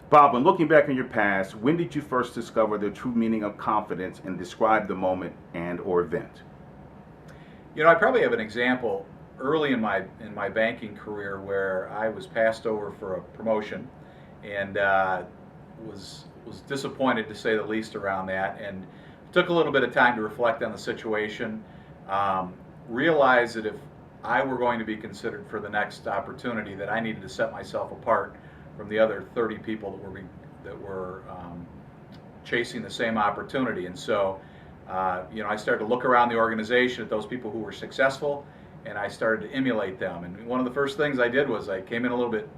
Bob, when looking back on your past, when did you first discover the true meaning of confidence, and describe the moment and or event? I probably have an example early in my banking career where I was passed over for a promotion, and was disappointed to say the least around that, and took a little bit of time to reflect on the situation. Um, Realized that if I were going to be considered for the next opportunity, that I needed to set myself apart from the other 30 people that were chasing the same opportunity. And so, I started to look around the organization at those people who were successful, and I started to emulate them. And one of the first things I did was I came in a little bit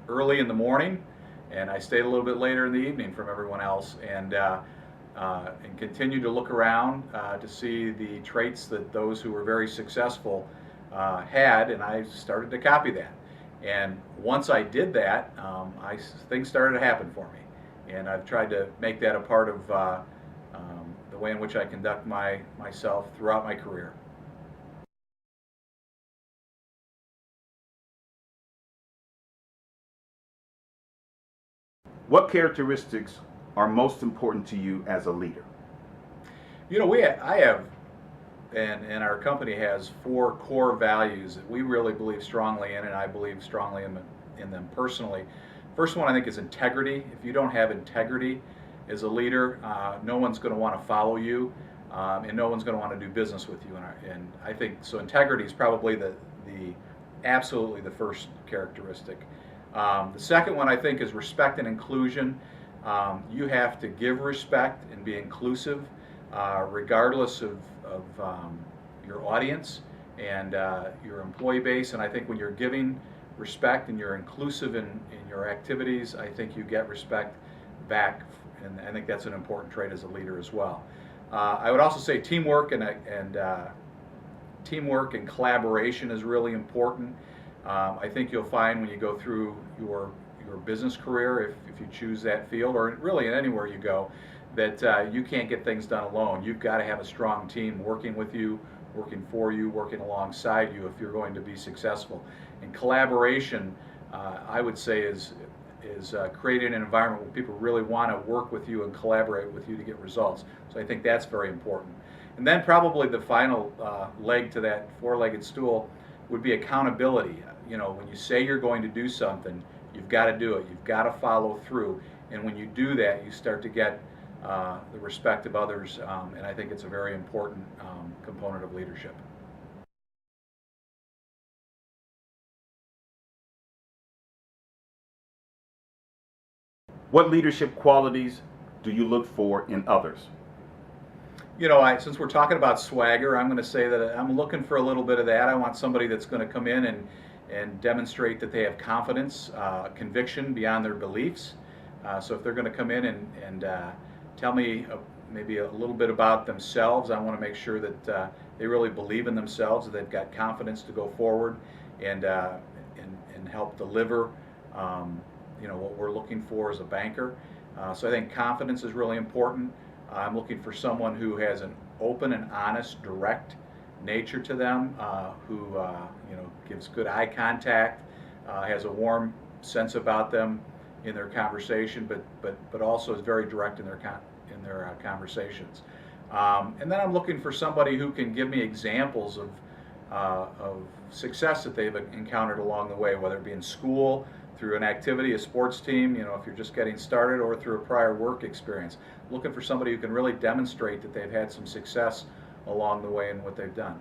early in the morning, and I stayed a little bit later in the evening from everyone else, and continued to look around to see the traits that those who were very successful had, and I started to copy that. And once I did that, things started to happen for me, and I've tried to make that a part of the way in which I conduct myself throughout my career. What characteristics are most important to you as a leader? I have, and our company has, four core values that we really believe strongly in, and I believe strongly in them personally. First one, I think, is integrity. If you don't have integrity as a leader, no one's going to want to follow you, and no one's going to want to do business with you. And I think so. Integrity is probably the absolutely the first characteristic. The second one, I think, is respect and inclusion. You have to give respect and be inclusive, regardless of your audience and your employee base. And I think when you're giving respect and you're inclusive in your activities, I think you get respect back. And I think that's an important trait as a leader as well. I would also say teamwork and collaboration is really important. I think you'll find when you go through your business career, if you choose that field, or really anywhere you go, that you can't get things done alone. You've got to have a strong team working with you, working for you, working alongside you if you're going to be successful. And collaboration, I would say, is creating an environment where people really want to work with you and collaborate with you to get results. So I think that's very important. And then probably the final leg to that four-legged stool would be accountability. When you say you're going to do something, you've got to do it. You've got to follow through. And when you do that, you start to get the respect of others. And I think it's a very important component of leadership. What leadership qualities do you look for in others? Since we're talking about swagger, I'm going to say that I'm looking for a little bit of that. I want somebody that's going to come in and demonstrate that they have confidence, conviction beyond their beliefs. So if they're going to come in and tell me maybe a little bit about themselves, I want to make sure that they really believe in themselves, that they've got confidence to go forward and help deliver what we're looking for as a banker. So I think confidence is really important. I'm looking for someone who has an open and honest, direct nature to them, who gives good eye contact, has a warm sense about them in their conversation, but also is very direct in their conversations. And then I'm looking for somebody who can give me examples of success that they've encountered along the way, whether it be in school, through an activity, a sports team, if you're just getting started, or through a prior work experience. Looking for somebody who can really demonstrate that they've had some success along the way in what they've done.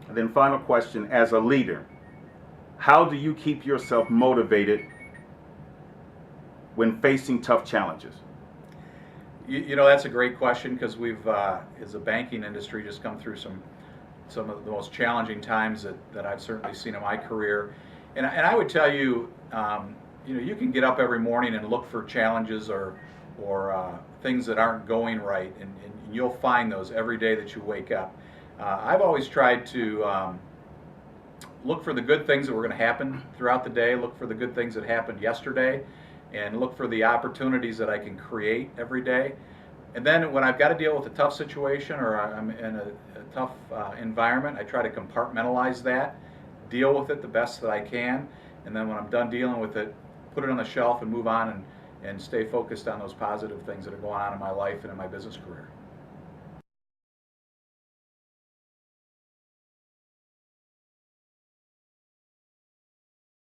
And then final question, as a leader, how do you keep yourself motivated when facing tough challenges? That's a great question, because we've, as a banking industry, just come through some of the most challenging times that I've certainly seen in my career. And I would tell you, you can get up every morning and look for challenges or things that aren't going right, and you'll find those every day that you wake up. I've always tried to look for the good things that were going to happen throughout the day, look for the good things that happened yesterday, and look for the opportunities that I can create every day. And then when I've got to deal with a tough situation or I'm in a tough environment, I try to compartmentalize that, deal with it the best that I can, and then when I'm done dealing with it, put it on the shelf and move on and stay focused on those positive things that are going on in my life and in my business career.